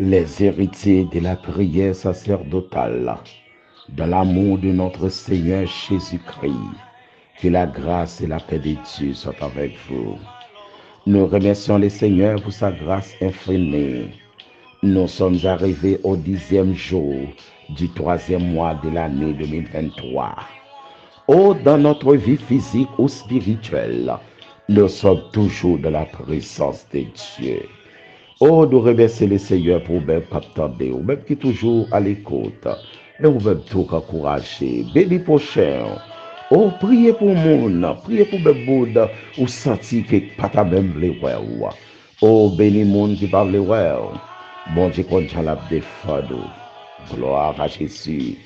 les héritiers de la prière sacerdotale, dans l'amour de notre Seigneur Jésus-Christ. Que la grâce et la paix de Dieu soient avec vous. Nous remercions le Seigneur pour sa grâce infinie. Nous sommes arrivés au 10e jour du 3e mois de l'année 2023. Oh, dans notre vie physique ou spirituelle, nous sommes toujours dans la présence de Dieu. Oh, nous remercions le Seigneur pour même qu'attendez, ou même qui est toujours à l'écoute, et ou même tout encouragé. Béni prochain. Oh, priez pour moun, priez pour même moun, ou senti que pas ta même les ouais. Oh, béni moun qui parle ouais. Bon Dieu, qu'on l'a défendu. Gloire à Jésus.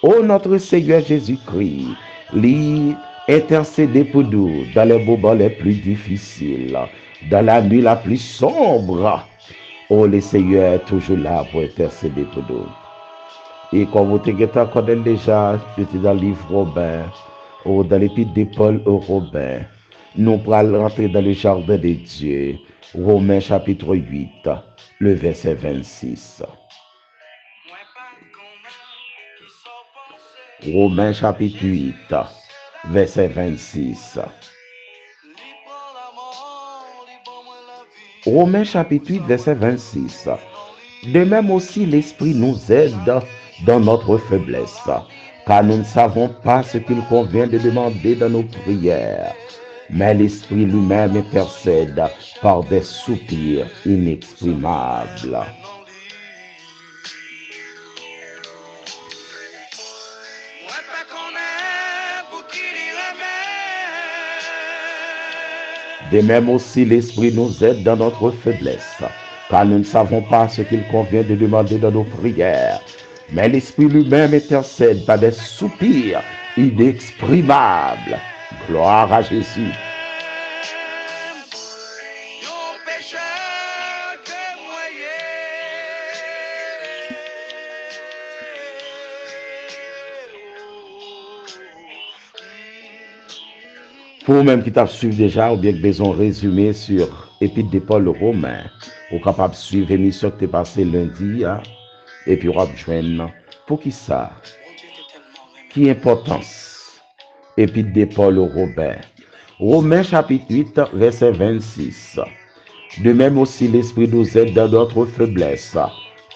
Oh, notre Seigneur Jésus-Christ, lui intercéder pour nous dans les moments les plus difficiles, dans la nuit la plus sombre. Oh, le Seigneur est toujours là pour intercéder pour nous. Et comme vous connaissez déjà, j'étais dans le livre Robin, ou dans l'épître de Paul au Robin, nous allons rentrer dans le jardin de Dieu, Romains chapitre 8, le verset 26. Romains chapitre 8, verset 26. Romains chapitre 8, verset 26. De même aussi, l'Esprit nous aide dans notre faiblesse, car nous ne savons pas ce qu'il convient de demander dans nos prières. Mais l'Esprit lui-même intercède par des soupirs inexprimables. De même aussi, l'Esprit nous aide dans notre faiblesse, car nous ne savons pas ce qu'il convient de demander dans nos prières. Mais l'Esprit lui-même intercède par des soupirs inexprimables. Gloire à Jésus. Pour vous-même qui t'a suivi déjà, ou bien que besoin résumé sur Épître de Paul Romain, ou capable de suivre l'émission qui t'est passée lundi, hein, et puis on va joindre. Pour qui ça? Qui importance? Épître de Paul Romain. Romains chapitre 8, verset 26. De même aussi l'Esprit nous aide dans notre faiblesse,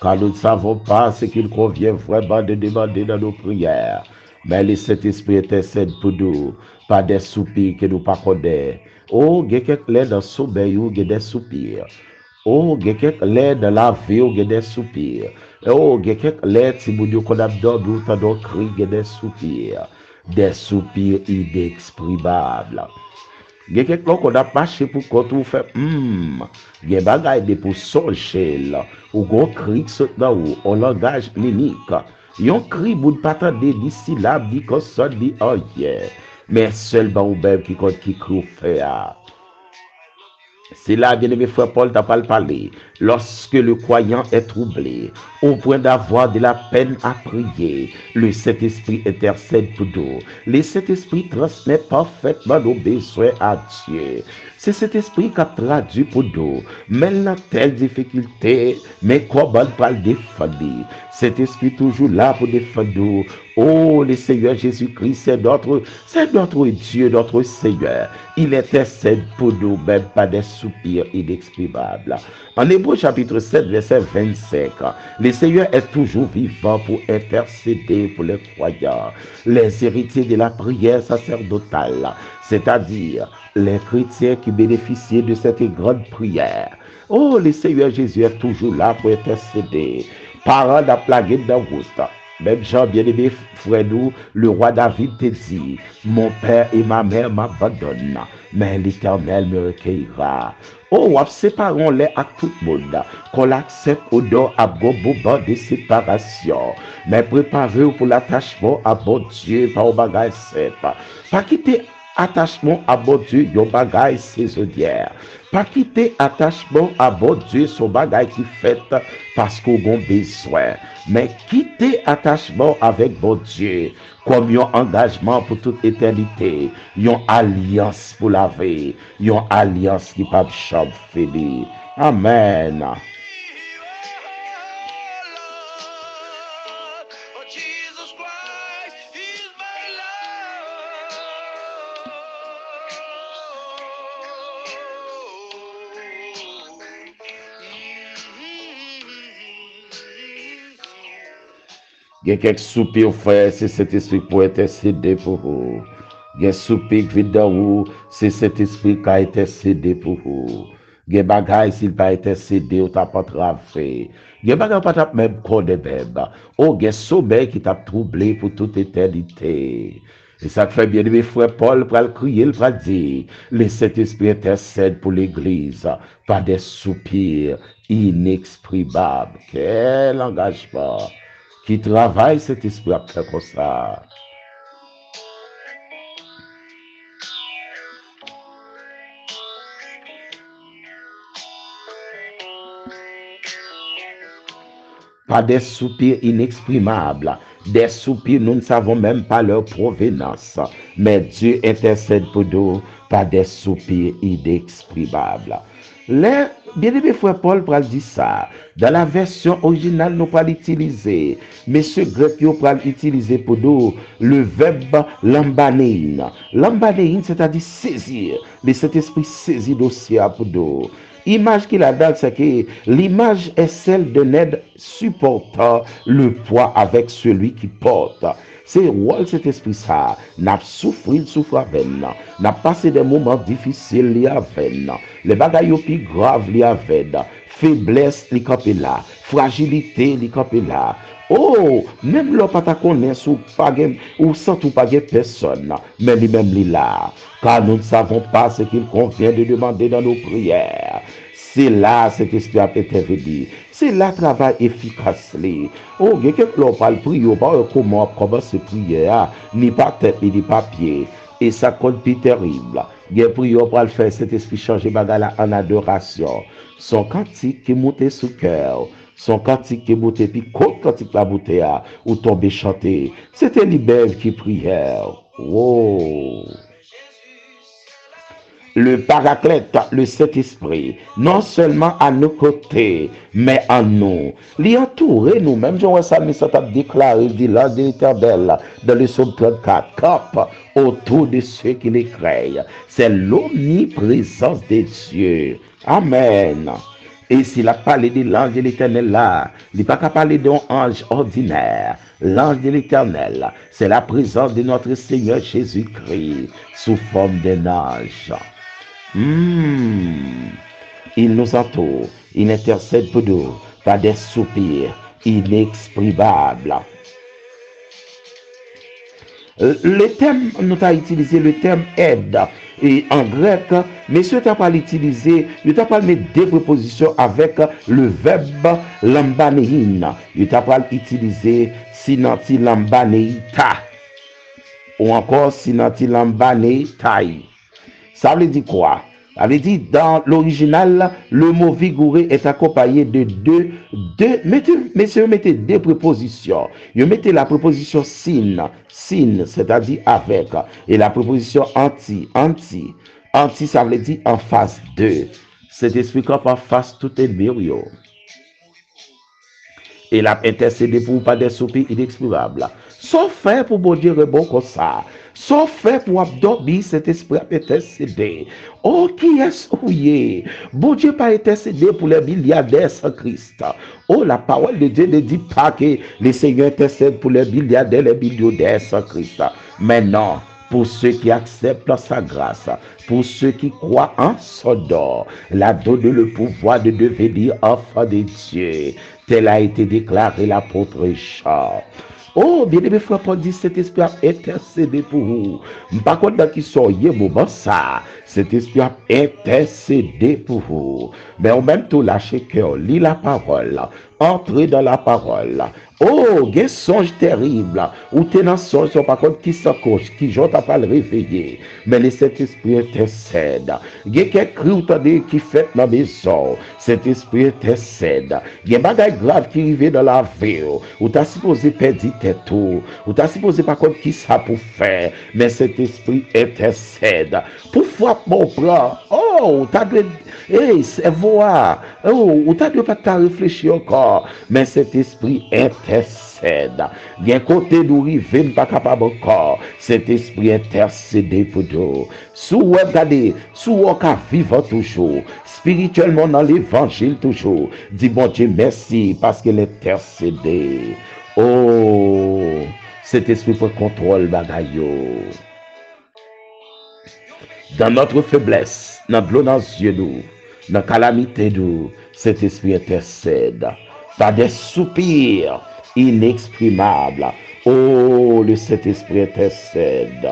car nous ne savons pas ce qu'il convient vraiment de demander dans nos prières. Mais le Saint-Esprit intercède pour nous, par des soupirs que nous ne connaissons pas. Oh, il y a quelqu'un dans le sommeil où il y a des soupirs. Oh, il y a quelqu'un dans la vie où il y a des soupirs. Oh, il y a quelqu'un qui qu'on a dormi, où il y a des soupirs. Des soupirs inexprimables. Il y a quelqu'un qu'on a marché pour quand on fait il y a des bagailles pour songer ou qu'on crie en langage mimique. Yon cri bout pas attendre ni syllabe ni consonne ni rien. Mais seulement ou même qui crie au fait. C'est là, bien-aimé frère Paul, t'a pas parlé. Lorsque le croyant est troublé, au point d'avoir de la peine à prier, le Saint-Esprit intercède pour nous. Le Saint-Esprit transmet parfaitement nos besoins à Dieu. C'est cet esprit qui a traduit pour nous. Même dans telle difficulté, mais comment pas le défendre? Cet esprit toujours là pour défendre nous. Oh, le Seigneur Jésus-Christ, c'est notre Dieu, notre Seigneur. Il intercède pour nous, même pas des soupirs inexprimables. En Hébreux chapitre 7, verset 25, le Seigneur est toujours vivant pour intercéder pour les croyants, les héritiers de la prière sacerdotale, c'est-à-dire les chrétiens qui bénéficient de cette grande prière. Oh, le Seigneur Jésus est toujours là pour intercéder. Parents la plague dans route. Même Jean, bien-aimé frère nous, le roi David te dit, mon père et ma mère m'abandonnent, mais l'Éternel me recueillera. Oh, séparons-les à tout le monde, qu'on l'accepte au don à bon moment de séparation, mais préparez-vous pour l'attachement à bon Dieu par au bagage simple. Pas quitter attachement à bon Dieu, yon bagage saisonnière. Pas quitter attachement à bon Dieu, son bagage qui fait parce qu'on a besoin. Mais quitter attachement avec bon Dieu, comme un engagement pour toute éternité, une alliance pour la vie, une alliance qui ne peut pas finir. Amen. Il y a quelques soupirs, frère, c'est cet esprit pour intercéder pour vous. Il y a soupir qui vient dans vous, c'est cet esprit qui a intercédé pour vous. Il y a bagaille, s'il pas intercédé, ou t'as pas travaillé. Il y a bagaille, pas t'a même corps de bébé. Oh, il y a sommeil qui t'a troublé pour toute éternité. Et ça fait bien de mes frères Paul pour le crier, pour le dire, le Saint-Esprit intercède pour l'Église par des soupirs inexprimables. Quel engagement qui travaille cet esprit à faire comme ça. Pas des soupirs inexprimables, des soupirs, nous ne savons même pas leur provenance, mais Dieu intercède pour nous par des soupirs inexprimables. Les bien-aimés frère Paul pral dit ça. Dans la version originale, nous pral utiliser, monsieur grec, nous pral utiliser pour nous le verbe lambanein. Lambanein, c'est-à-dire saisir. Mais cet esprit saisit dossier pour nous. Image qu'il a dans, c'est que l'image est celle d'un aide supportant le poids avec celui qui porte. C'est rôle cet esprit ça. N'a souffert, il souffre avec nous. N'a passé des moments difficiles li avec nous. Les bagailles plus graves li avec nous. Faiblesse li campé là. Fragilité li campé là. Oh, même l'on pas ta connaître ou sans tout pas personne, mais lui-même li là. Car nous ne savons pas ce qu'il convient de demander dans nos prières. C'est là cet esprit a intervenu. C'est là travail efficace. Oh, il y a quelqu'un qui parle prier, pas comment commencer prière, ni par tête, ni par pied. Et ça compte plus terrible. Il y a prière pour le faire cet esprit changer bagala en adoration. Son cantique qui monte sous cœur. Son cantique qui monte, puis contre cantique la bouteille, ou tomber chanter. C'était l'Ibève qui priait. Oh. Le Paraclète, le Saint-Esprit, non seulement à nos côtés, mais en nous. L'y entourer nous-mêmes, je vois ça, mais ça t'a déclaré, dit l'ange de l'Éternel, dans le psaume 34, cap autour de ceux qui les craignent. C'est l'omniprésence de Dieu. Amen. Et s'il a parlé de l'ange de l'Éternel là, il n'est pas qu'à parler d'un ange ordinaire. L'ange de l'Éternel, c'est la présence de notre Seigneur Jésus-Christ sous forme d'un ange. Il nous entoure, il intercède pour nous par des soupirs inexprimables. Le terme, nous avons utilisé le terme aide. Et en grec, monsieur t'a pas utilisé, il t'a pas mis deux prépositions avec le verbe lambanein. Il t'a pas utilisé sinanti lambaneita. Ou encore sinanti lambaneitai. Ça veut dire quoi? Ça veut dire dans l'original, le mot vigoureux est accompagné de deux, mettez deux prépositions. Vous mettez la préposition sin, c'est-à-dire avec, et la préposition anti. Anti, ça veut dire en face de. C'est expliquant par face tout ennemi. Et la intercédé pour pas des soupirs inexprimables. Sauf fait pour bon Dieu bon comme ça. Sauf fait pour absorber cet esprit à intercéder. Oh, qui est-ce ouillé? Bon Dieu pas intercédé pour les milliardaires sans Christ. Oh, la parole de Dieu ne dit pas que le Seigneur intercède pour les milliardaires, les millionnaires sans Christ. Mais non, pour ceux qui acceptent sa grâce, pour ceux qui croient en son don, la donne le pouvoir de devenir enfant de Dieu. Tel a été déclaré l'apôtre Jean. Oh, bien aimé frère Paul dit cet esprit a intercédé pour vous. Par contre, dans qui soyez moment ça, cet esprit a intercédé pour vous. Mais en même temps, lâchez cœur, lis la parole, entrez dans la parole. Oh, il y a un songe terrible. Ou t'es dans songe, par contre, qui s'accroche, qui j'en pas le réveiller. Mais le Saint-Esprit intercède. Il y a quelqu'un qui fait dans la maison. Cet esprit intercède. Il y a des bagages graves qui arrivent dans la vie. Ou t'as supposé perdre tête tout. Ou t'as supposé par contre qui ça pour faire. Mais cet esprit intercède. Pour frapper mon plan. Oh, t'as de... Hey, c'est voir. Oh, ou t'as de pas réfléchir encore. Mais cet esprit intercède. Il y a un côté d'où il n'est pas capable encore. Cet esprit intercédé pour nous. Sous regardez, sous on vivant toujours. Spirituellement dans l'évangile toujours. Dis bon Dieu merci parce qu'il est intercédé. Oh, cet esprit prend contrôle bagaille yo. Dans notre faiblesse, dans l'eau dans les yeux nous, dans la calamité nous, cet esprit intercède par des soupirs inexprimables. Oh, le Saint-Esprit intercède.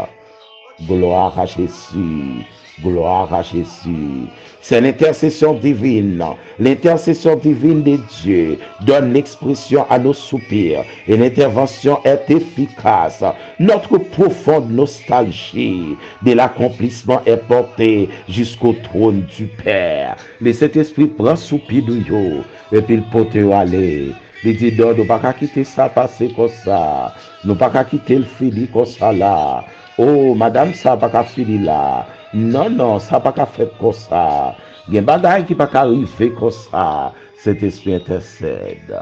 Gloire à Jésus. Gloire à Jésus. C'est l'intercession divine. L'intercession divine de Dieu donne l'expression à nos soupirs et l'intervention est efficace. Notre profonde nostalgie de l'accomplissement est portée jusqu'au trône du Père. Le Saint-Esprit prend soupir de nous et puis il porte aller. Il dit, non, nous ne pouvons pas quitter ça passer comme ça. Nous ne pouvons pas quitter le fini comme ça là. Oh, madame, ça ne va pas finir là. Non, non, ça ne va pas faire comme ça. Il y a des bagages qui ne peuvent pas arriver comme ça. Cet esprit intercède.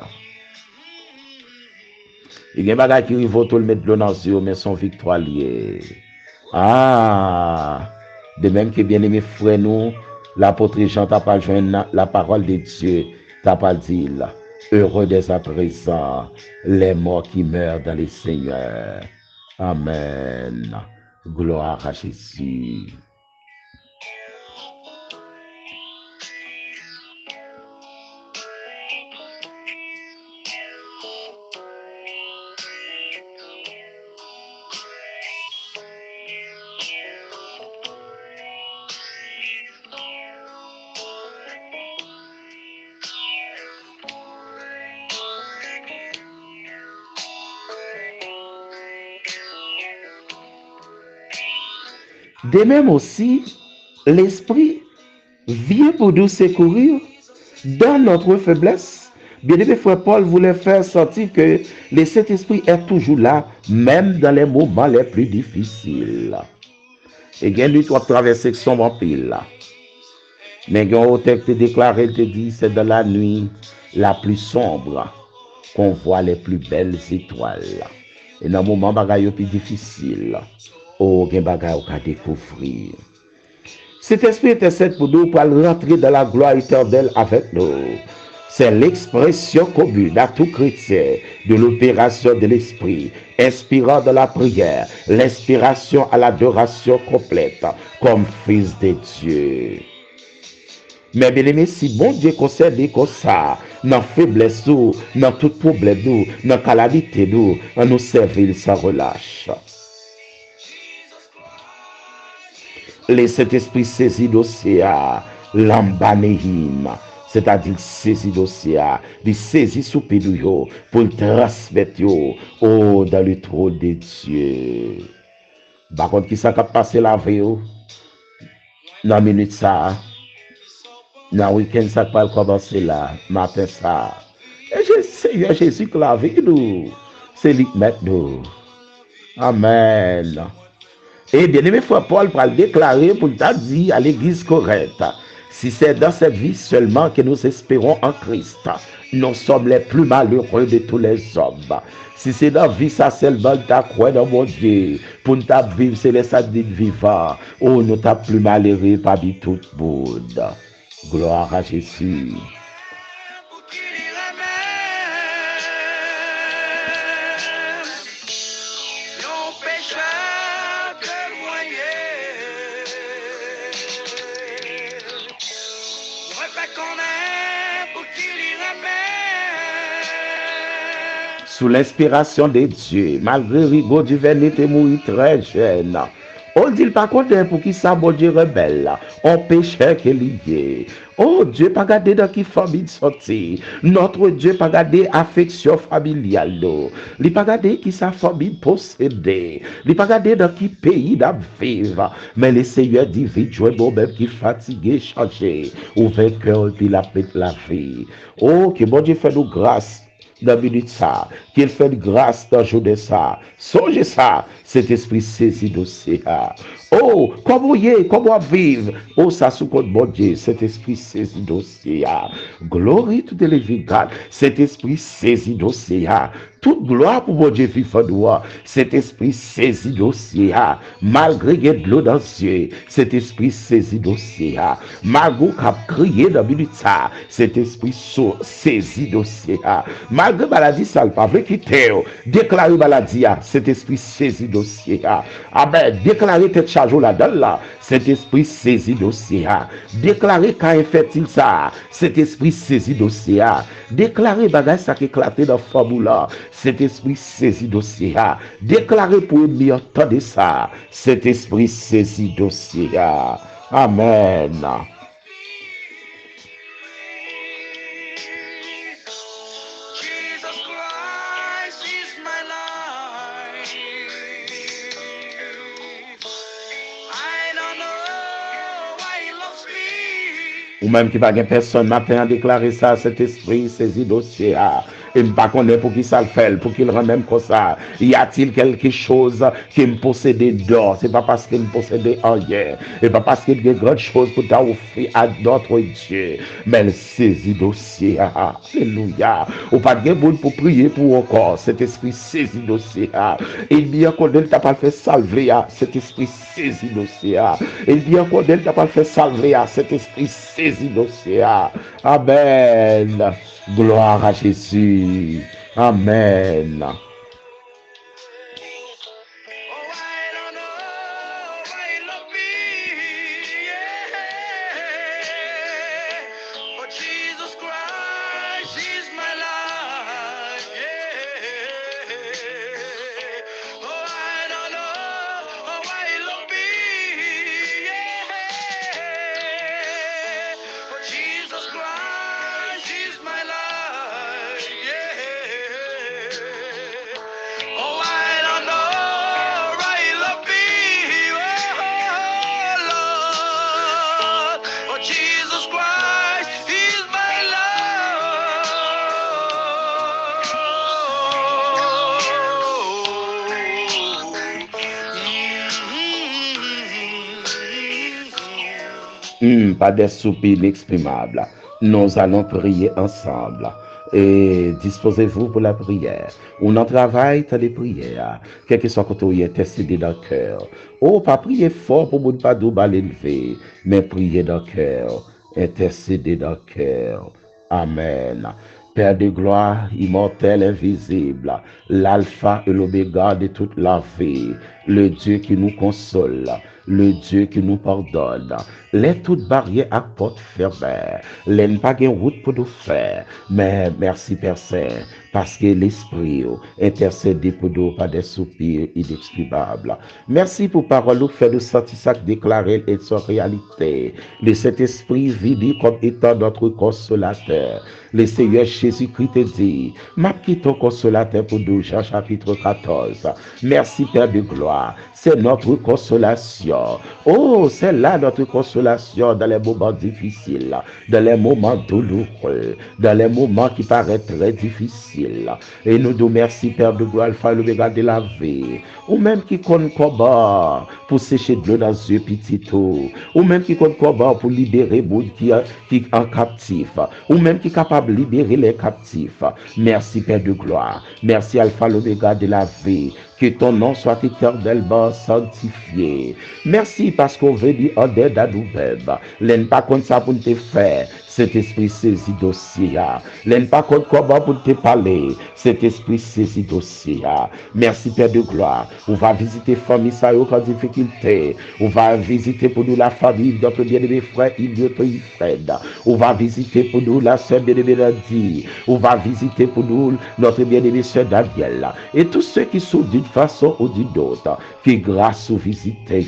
Il y a des bagages qui arrivent tout le mettre dans les yeux, mais sont victorieux. Ah, de même que bien aimé frère nous, l'apôtre Jean t'a pas joint la parole de Dieu, t'a pas dit là. Heureux dès à présent les morts qui meurent dans le Seigneur. Amen. Gloire à Jésus. De même aussi, l'Esprit vient pour nous secourir dans notre faiblesse. Bien-aimé frère Paul voulait faire sentir que le Saint-Esprit est toujours là, même dans les moments les plus difficiles. Et bien, lui, tu as traversé son empire là. Mais quand au texte déclaré, il te dit, c'est dans la nuit la plus sombre qu'on voit les plus belles étoiles. Et dans le moment bagaille plus difficile, oh, gen bagaille à découvrir. Cet esprit intercède pour nous pour rentrer dans la gloire éternelle avec nous. C'est l'expression commune à tout chrétien de l'opération de l'esprit, inspirant de la prière, l'inspiration à l'adoration complète comme fils de Dieu. Mais bien aimé, si bon Dieu concerne comme ça, dans faiblesse nous, dans tout problème nous, dans calamité nous, on nous servir sans relâche. Le Saint-Esprit saisit l'océan, l'ambanéhim, c'est-à-dire saisit l'océan, il saisit sous pédouyo pour le transmettre dans le trône de Dieu. Par contre, qui ça a passé la vie, dans minute ça, dans le week-end ça va commencer là, matin ça. Et Seigneur Jésus qui l'a vu nous, c'est lui qui met nous. Amen. Et bien aimé frère Paul pour le déclarer pour t'a dit à l'église correcte, si c'est dans cette vie seulement que nous espérons en Christ, nous sommes les plus malheureux de tous les hommes. Si c'est dans la vie ça seulement t'as croire dans mon Dieu, pour nous vivre c'est les sadiques vivants, oh nous t'as plus malheureux parmi tout le monde. Gloire à Jésus. Sous l'inspiration de Dieu, malgré Rigaud Duvernay était mort très jeune. On dit pas content pour qui ça bon Dieu rebelle. On péchait qu'il y ait. Oh Dieu pas garder dans qui famille sorti. Notre Dieu pas garder affection familiale. Il pas garder qui sa famille possédée. Il pas garder dans qui pays d'à vivre. Mais le Seigneur dit vite jouer bon même qui fatigué changer. Ouvert cœur puis la paix la vie. Oh que bon Dieu fait nous grâce. Dans minute ça, qu'il fait grâce dans jour de ça. Songez ça, cet esprit saisi d'océan. Oh, comment vivre? Oh, ça sous compte bon Dieu, cet esprit saisi d'océan. Glory to the living God, cet esprit saisi d'océan. toute gloire pour mon Dieu vivant droit. Cet esprit saisit dossier, malgré qu'il y ait de l'eau dans les yeux, cet esprit saisit dossier, malgré qu'il a crié dans minute ça, cet esprit saisit dossier, malgré maladie ça le pas veut quitter, déclarer maladie, cet esprit saisit dossier, amen, déclarer tête chargée là-dedans là, cet esprit saisit dossier, déclarer quand infertile ça, cet esprit saisit dossier, déclarer bagage ça qui éclaté dans formula, cet esprit saisit dossier, déclarer pour mieux entendre ça, cet esprit saisit dossier, amen. Ou même qui pas personne matin a déclaré ça, cet esprit saisit dossier. Et je ne pas connaître pour qui ça le fait, pour qu'il rende même comme ça. Y a-t-il quelque chose qui me possède d'or? C'est pas parce qu'il me possède rien. Et pas parce qu'il y a de grandes choses pour t'offrir à d'autres dieux. Mais il saisit dossier. Alléluia. Ou pas de bon pour prier pour encore. Cet esprit saisit dossier. Et bien qu'on ne t'a pas fait salver. Cet esprit saisit dossier. Et bien qu'on ne t'a pas fait salver. Cet esprit saisit dossier. Amen. Gloire à Jésus. Amen. Pas des soupirs inexprimables. Nous allons prier ensemble. Et disposez-vous pour la prière. On en travaille, t'as des prières. Quel que soit quand on y est intercédé dans le cœur. Oh, pas prier fort pour ne pas doubler l'élever, mais prier dans le cœur. Intercéder dans le cœur. Amen. Père de gloire, immortel, invisible, l'alpha et l'oméga de toute la vie, le Dieu qui nous console, le Dieu qui nous pardonne, les toutes barrières à porte fermée, les pas de route pour nous faire, mais merci Père Saint, parce que l'Esprit intercède pour nous par des soupirs inexprimables. Merci pour parole nous fait de sentir ça déclarer et son réalité, de cet Esprit vidi comme étant notre consolateur. Le Seigneur Jésus-Christ te dit, m'a quitté ton consolateur pour nous, Jean chapitre 14. Merci Père de gloire, c'est notre consolation. Oh, c'est là notre consolation dans les moments difficiles, dans les moments douloureux, dans les moments qui paraissent très difficiles. Et nous nous merci Père de gloire, Alpha et l'Oméga de la vie. Ou même qui compte combat pour sécher de l'eau dans les yeux petits, ou même qui compte combat pour libérer monde qui est en captif, ou même qui est capable de libérer les captifs. Merci Père de gloire, merci Alpha et l'Oméga de la vie. Que ton nom soit éternellement sanctifié. Merci parce qu'on veut dire en aide à nous-mêmes. L'aime pas comme ça pour te faire. Cet esprit saisit dossier. L'aime pas comme comment pour te parler. Cet esprit saisit dossier. Merci Père de gloire. On va visiter famille ça en difficulté. On va visiter pour nous la famille notre bien-aimé frère Fred. On va visiter pour nous la sœur bien-aimée Nadie. On va visiter pour nous notre bien-aimé sœur Daniel. Et tous ceux qui sont d'une façon ou d'une autre, qui grâce au visiter,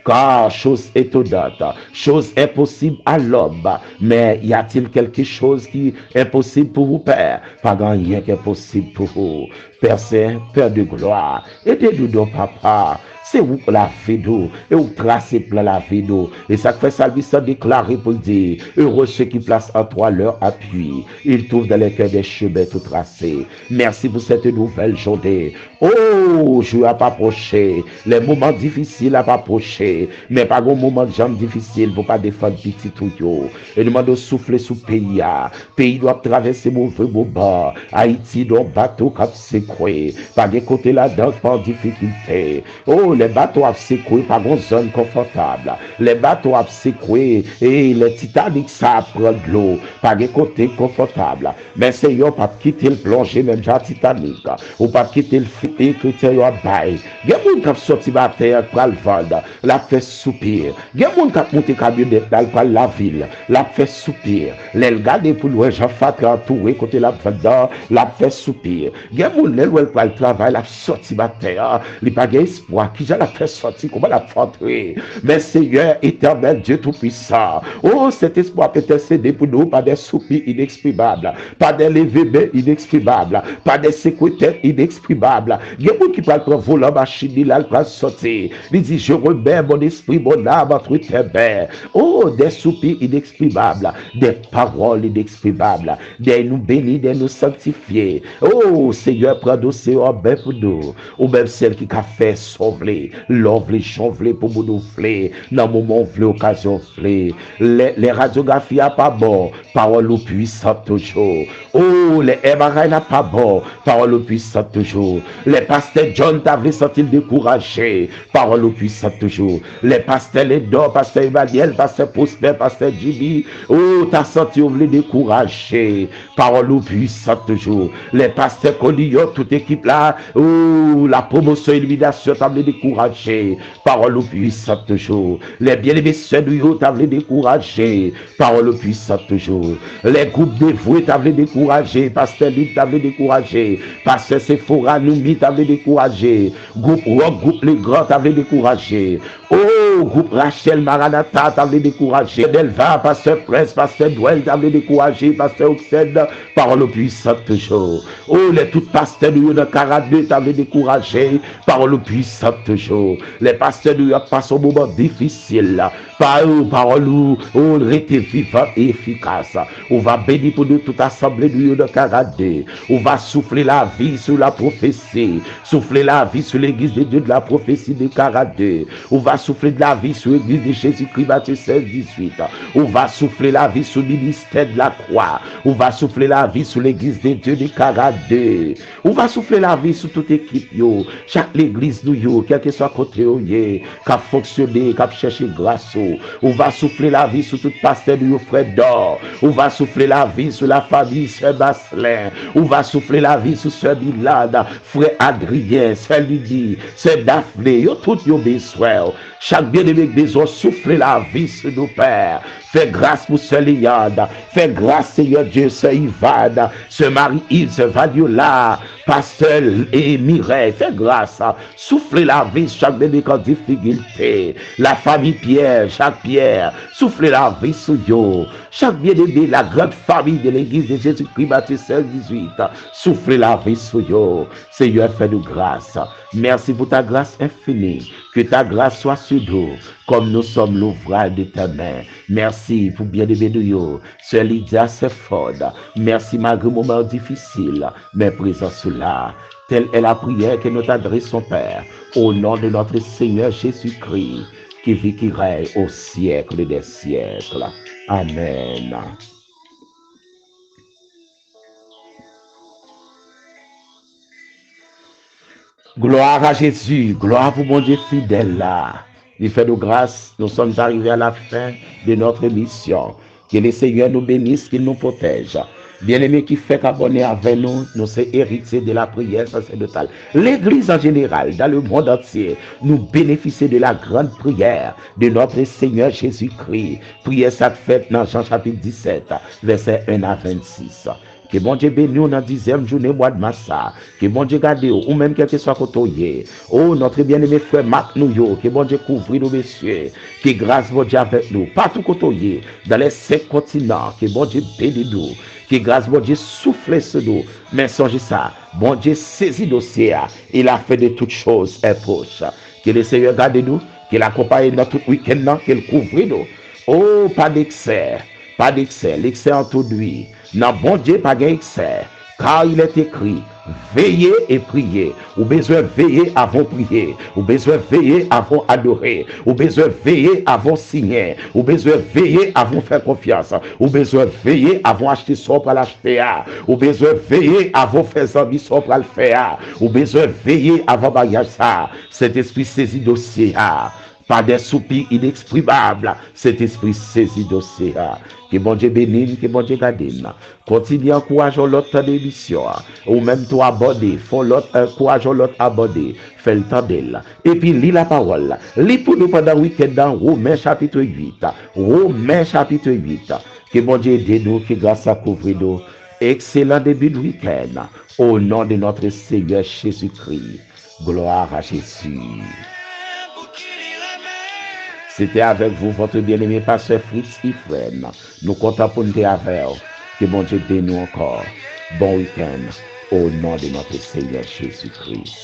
car chose étonnante, chose impossible à l'homme, mais y a-t-il quelque chose qui est impossible pour vous, Père? Pas rien qui est possible pour vous. Père Saint, Père de gloire, aidez-nous donc, Papa, c'est où la vie d'eau, et où tracer plein la vie d'eau. Et ça fait ça, lui, ça déclarer pour dire, heureux ceux qui placent en toi leur appui. Ils trouvent dans les cœurs des chemins tout tracés. Merci pour cette nouvelle journée. Oh, je vais pas approcher. Les moments difficiles à pas approcher. Mais pas un moment de jambes difficiles pour pas défendre petit tout yo. Et demande de souffler sous pays. Pays doit traverser mauvais moments. Haïti doit bateau cap secoué. Pas des côtés là-dedans, pas en difficulté. Oh, les bateaux à secoué, pas une zone confortable. Les bateaux à secoué et les Titanic ça prend de l'eau. Pas des côtés confortables. Mais Seigneur, pas quitter le plongée, même déjà Titanic. Ou pas quitter le et chrétien yo bail. Gen moun k'ap sorti ba terre pral vendre, la fait soupir. Gen moun k'ap monter camionnette dans pral la ville, la fait soupir. L'el gade pour loin Jean Fatra entouré côté la vendre, la fait soupir. Gen moun l'el ou pral travail, la sorti ba terre, li pa gen espoir qui ja la fait sortir, comment la fait entrer. Mais Seigneur éternel Dieu tout puissant. Oh, cet espoir peut intercéder pour nous par des soupirs inexprimables, par des levées inexprimables, par des secoueteurs inexprimables. Il y a beaucoup qui parlent pour voler machine, il a le sortir. Il dit, je remets mon esprit, mon âme entre tes mains. Oh, des soupirs inexprimables, des paroles inexprimables, des nous bénis, des nous sanctifiés. Oh, Seigneur, prends d'océan ben pour nous. Ou même celle qui a fait sauver, l'envler, chanvler pour nous fler. Dans le moment vle, occasion vle. Les radiographies à pas bon, parole puissante toujours. Oh, les MRI n'a pas bon, parole puissante toujours. Les pasteurs John t'avaient senti découragé. Parole puissante toujours. Les pasteurs Ledor, pasteur Emmanuel, pasteur Prosper, pasteur Jimmy. Oh, t'as senti oublié découragé. Parole puissante toujours. Les pasteurs Colliot, toute équipe là. Oh, la promotion illumination t'avait découragé. Parole puissante toujours. Les bien-aimés sœurs nous t'avaient découragé. Parole puissante toujours. Les groupes dévoués t'avaient découragé. Pasteur Luc t'avait découragé. Pasteur Sephora nous t'avait découragé. Groupe Rock, groupe Les Grands t'avait découragé. Oh, groupe Rachel Maranatha t'avait découragé. Delva, pasteur Prince, pasteur Dwell t'avait découragé. Pasteur Oxède, parole puissante toujours. Oh, les toutes pasteurs de 42 t'avaient découragé. Parole puissante toujours. Les pasteurs de passent un moment difficile. Parole où on était vivant et efficace. On va bénir pour nous toute assemblée de 42. On va souffler la vie sur la prophétie. Souffler la vie sur l'église de Dieu de la prophétie de 42. On va souffler de la vie sur l'église de Jésus-Christ Matthieu 16, 18. On va souffler la vie sur le ministère de la croix. On va souffler la vie sur l'église de Dieu de 42. On va souffler la vie sur toute équipe. Yo. Chaque l'église nous, quel que soit côté, qui a fonctionné, qui a cherché grâce. On va souffler la vie sur toute pasteur de frère d'or. On va souffler la vie sur la famille Sœur Basselin. On va souffler la vie sur Sœur Milad, frère Adrien, Sœur Lydie, Sœur Daphné, yo tout yo besoin. Chaque bien-aimé besoin souffler la vie sur nos pères. Fais grâce pour Sœur Liade. Fais grâce, Seigneur Dieu, Sœur Yvade, Sœur Marie-Yves, Sœur Vadiola, Pasteur et Mireille. Fais grâce. Soufflez la vie sur chaque bébé en difficulté. La famille Pierre, chaque Pierre. Soufflez la vie sur yo. Chaque bien-aimé, la grande famille de l'église de Jésus-Christ, Matthieu 16, 18. Soufflez la vie sur yo. Seigneur, fais-nous grâce. Merci pour ta grâce infinie. Que ta grâce soit sur nous, comme nous sommes l'ouvrage de ta main. Merci pour bien-aimé de yo. Sœur Lydia Sefford. Merci malgré le moment difficile, mais présent cela. Telle est la prière que nous t'adressons, Père, au nom de notre Seigneur Jésus-Christ, qui vit, qui règne au siècle des siècles. Amen. Gloire à Jésus, gloire pour mon Dieu fidèle là. Il fait de grâce, nous sommes arrivés à la fin de notre mission. Que le Seigneur nous bénisse, qu'il nous protège. Bien-aimé qui fait qu'abonner avec nous, nous sommes héritiers de la prière sacerdotale. L'Église en général, dans le monde entier, nous bénéficions de la grande prière de notre Seigneur Jésus-Christ. Prière cette fête dans Jean chapitre 17, verset 1 à 26. Que bon Dieu bénisse dans la 10e journée mois de Massa. Que bon Dieu garde ou même quel que soit côté. Oh, notre bien-aimé frère Marc nous, que bon Dieu couvre nous, messieurs. Que grâce bon Dieu avec nous, partout côté, dans les 5 continents. Que bon Dieu bénisse nous. Que grâce bon Dieu souffle sur nous. Mais songez ça, bon Dieu saisit dossier. Il a fait de toutes choses un proche. Que le Seigneur garde nous, qu'il accompagne dans tout week-end, qu'il couvre nous. Oh, pas d'excès, pas d'excès. L'excès introduit. Non, bon Dieu, pas d'excès. Car il est écrit, veillez et priez. Ou besoin veiller avant prier. Ou besoin veiller avant adorer. Ou besoin veiller avant signer. Ou besoin veiller avant faire confiance. Ou besoin veiller avant acheter son pour l'acheter. Ou besoin veiller avant faire amis son pour le faire. Ou besoin veiller avant bagage ça. Cet esprit saisit dossier. Par des soupirs inexprimables, cet esprit saisit dossier. Que bon Dieu bénisse, que bon Dieu garde. Continue à encourager l'autre d'émission. Ou même toi aborder, faut l'autre encourager l'autre aborder. Fais le temps d'elle. Et puis lis la parole. Lis pour nous pendant le week-end dans Romains chapitre 8. Romains chapitre 8. Que bon Dieu aide nous, que grâce à couvrir nous. Excellent début de week-end. Au nom de notre Seigneur Jésus-Christ. Gloire à Jésus. C'était avec vous, votre bien-aimé pasteur Fritz Ifren. Nous comptons pour nous avec. Que bon Dieu bénisse nous encore. Bon week-end. Au nom de notre Seigneur Jésus-Christ.